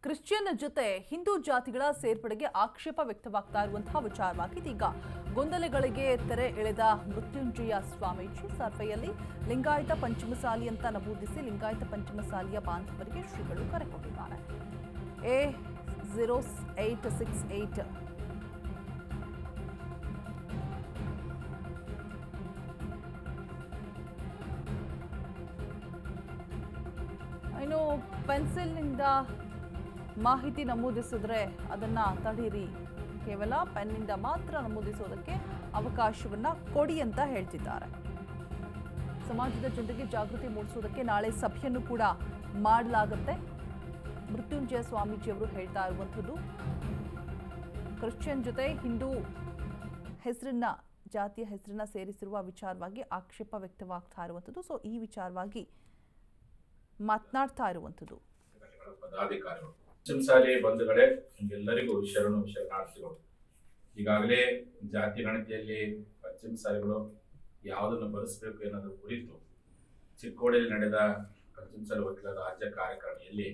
Christian ಜೊತೆ ಹಿಂದೂ ಜಾತಿಗಳ ಸೇರ್ಪಡೆಗೆ ಆಕ್ಷೇಪ ವ್ಯಕ್ತವಾಗ್ತಾ ಇರುವಂತಹ ವಿಚಾರವಾಗಿ ಇದೀಗ ಗೊಂದಲಗಳಿಗೆ ತೆರೆ ಎಳೆದ ಮೃತ್ಯುಂಜಯ ಸ್ವಾಮೀಜಿ ಸರ್ವೆಯಲ್ಲಿ ಲಿಂಗಾಯತ ಪಂಚಮಸಾಲಿ ಅಂತ ನಮೂದಿಸಿ ಲಿಂಗಾಯತ ಪಂಚಮಸಾಲಿಯ ಬಾಂಧವರಿಗೆ ಶ್ರೀಗಳು ಕರೆ ಕೊಟ್ಟಿದ್ದಾರೆ. A0868 ಇನ್ನು ಪೆನ್ಸಿಲ್ನಿಂದ ಮಾಹಿತಿ ನಮೂದಿಸಿದ್ರೆ ಅದನ್ನ ತಡೀರಿ, ಕೇವಲ ಪೆನ್ನಿಂದ ಮಾತ್ರ ನಮೂದಿಸೋದಕ್ಕೆ ಅವಕಾಶವನ್ನ ಕೊಡಿ ಅಂತ ಹೇಳ್ತಿದ್ದಾರೆ. ಸಮಾಜದ ಜನರಿಗೆ ಜಾಗೃತಿ ಮೂಡಿಸೋದಕ್ಕೆ ನಾಳೆ ಸಭೆಯನ್ನು ಕೂಡ ಮಾಡಲಾಗುತ್ತೆ. ಮೃತ್ಯುಂಜಯ ಸ್ವಾಮೀಜಿಯವರು ಹೇಳ್ತಾ ಇರುವಂಥದ್ದು ಕ್ರಿಶ್ಚಿಯನ್ ಜೊತೆ ಹಿಂದೂ ಹೆಸರನ್ನ ಜಾತಿಯ ಹೆಸರನ್ನ ಸೇರಿಸಿರುವ ವಿಚಾರವಾಗಿ ಆಕ್ಷೇಪ ವ್ಯಕ್ತವಾಗ್ತಾ ಇರುವಂಥದ್ದು. ಸೊ ಈ ವಿಚಾರವಾಗಿ ಮಾತನಾಡ್ತಾ ಇರುವಂಥದ್ದು ಪದಾಧಿಕಾರಿಗಳು, ಪಂಚಮಸಾಲಿ ಬಂಧುಗಳೇ, ಎಲ್ಲರಿಗೂ ಶರಣಾರ್ಥಿಗಳು. ಈಗಾಗಲೇ ಜಾತಿ ಗಣತಿಯಲ್ಲಿ ಪಂಚಮಸಾಲಿಗಳು ಯಾವುದನ್ನು ಬಳಸಬೇಕು ಎನ್ನುವುದರ ಕುರಿತು ಚಿಕ್ಕೋಡಿಯಲ್ಲಿ ನಡೆದ ಪಂಚಮಸಾಲಿ ವಕೀಲರ ರಾಜ್ಯ ಕಾರ್ಯಕಾರಿಣಿಯಲ್ಲಿ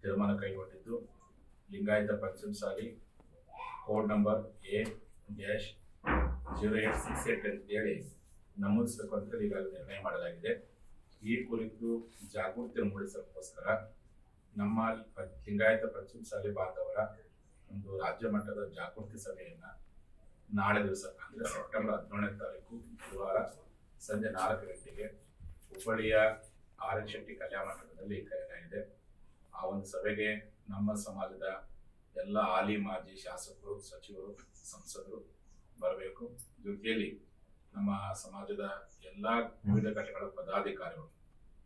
ತೀರ್ಮಾನ ಕೈಗೊಂಡಿದ್ದು, Lingayat Panchamasali code number A-0868 ಅಂತೇಳಿ ನಮೂದಿಸಬೇಕು ಅಂತ ಈಗಾಗಲೇ ನಿರ್ಣಯ ಮಾಡಲಾಗಿದೆ. ಈ ಕುರಿತು ಜಾಗೃತಿ ಮೂಡಿಸೋಕ್ಕೋಸ್ಕರ ನಮ್ಮ ಲಿಂಗಾಯತ ಪಂಚಮಸಾಲಿ ಬಾಂಧವರ ಒಂದು ರಾಜ್ಯ ಮಟ್ಟದ ಜಾಗೃತಿ ಸಭೆಯನ್ನ ನಾಳೆ ದಿವಸ ಅಂದ್ರೆ ಸೆಪ್ಟೆಂಬರ್ 17ನೇ ತಾರೀಕು ಗುರುವಾರ ಸಂಜೆ 4 ಗಂಟೆಗೆ ಹುಬ್ಬಳ್ಳಿಯ RN ಶೆಟ್ಟಿ ಕಲ್ಯಾಣ ಮಂಟಪದಲ್ಲಿ ಕರೆಯಲಾಗಿದೆ. ಆ ಒಂದು ಸಭೆಗೆ ನಮ್ಮ ಸಮಾಜದ ಎಲ್ಲ ಹಾಲಿ ಮಾಜಿ ಶಾಸಕರು, ಸಚಿವರು, ಸಂಸದರು ಬರಬೇಕು. ಜೊತೆಯಲ್ಲಿ ನಮ್ಮ ಸಮಾಜದ ಎಲ್ಲ ವಿವಿಧ ಘಟಕಗಳ ಪದಾಧಿಕಾರಿಗಳು,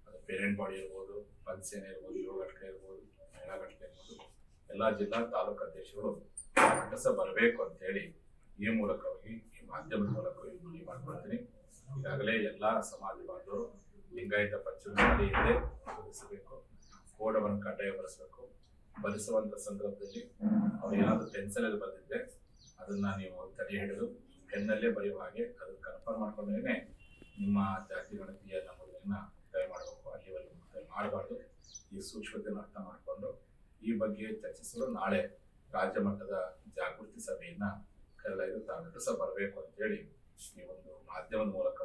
ಅದು ಪೇರೆಂಟ್ ಬಾಡಿ ಇರ್ಬೋದು, ಪಂಚಸೇನೆ ಇರ್ಬೋದು, ಯುವ ಘಟಕ ಇರ್ಬೋದು, ಮಹಿಳಾ ಘಟಕ ಇರ್ಬೋದು, ಎಲ್ಲ ಜಿಲ್ಲಾ ತಾಲೂಕು ಅಧ್ಯಕ್ಷರು ಘಟಸ ಬರಬೇಕು ಅಂತ ಹೇಳಿ ಈ ಮೂಲಕವಾಗಿ ಈ ಮಾಧ್ಯಮದ ಮೂಲಕವಾಗಿ ಮನವಿ ಮಾಡ್ಕೊಳ್ತೀನಿ. ಈಗಾಗಲೇ ಎಲ್ಲಾ ಸಮಾಜ ಬಾಂಧವರು ಲಿಂಗಾಯತ ಪಂಚಮಸಾಲಿಯಲ್ಲೇ ಬಳಸಬೇಕು, ಕೋಡವನ್ನು ಕಡ್ಡಾಯ ಬಳಸಬೇಕು. ಬಳಸುವಂತ ಸಂದರ್ಭದಲ್ಲಿ ಅವ್ರು ಏನಾದ್ರು ಪೆನ್ಸಿಲಲ್ಲಿ ಬಂದಿದ್ರೆ ಅದನ್ನ ನೀವು ತಡೆ ಹಿಡಿದು ಪೆನ್ನಲ್ಲೇ ಬರೆಯುವ ಹಾಗೆ ಅದನ್ನ ಕನ್ಫರ್ಮ್ ಮಾಡ್ಕೊಂಡೇನೆ ನಿಮ್ಮ ಜಾತಿ ಗಣತಿಯ ನಮೂದನ್ನ ಮುಕ್ತಾಯ ಮಾಡಬೇಕು. ಅಲ್ಲಿವರೆಗೂ ಮುಕ್ತಾಯ ಮಾಡಬಾರ್ದು. ಈ ಸೂಕ್ಷ್ಮತೆಯನ್ನು ಅರ್ಥ ಮಾಡಿಕೊಂಡು ಈ ಬಗ್ಗೆ ಚರ್ಚಿಸಲು ನಾಳೆ ರಾಜ್ಯ ಮಟ್ಟದ ಜಾಗೃತಿ ಸಭೆಯನ್ನ ಕರೆಯಲಾಗಿದೆ. ತಾವು ಸಹ ಬರಬೇಕು ಅಂತ ಹೇಳಿ ಈ ಒಂದು ಮಾಧ್ಯಮದ ಮೂಲಕ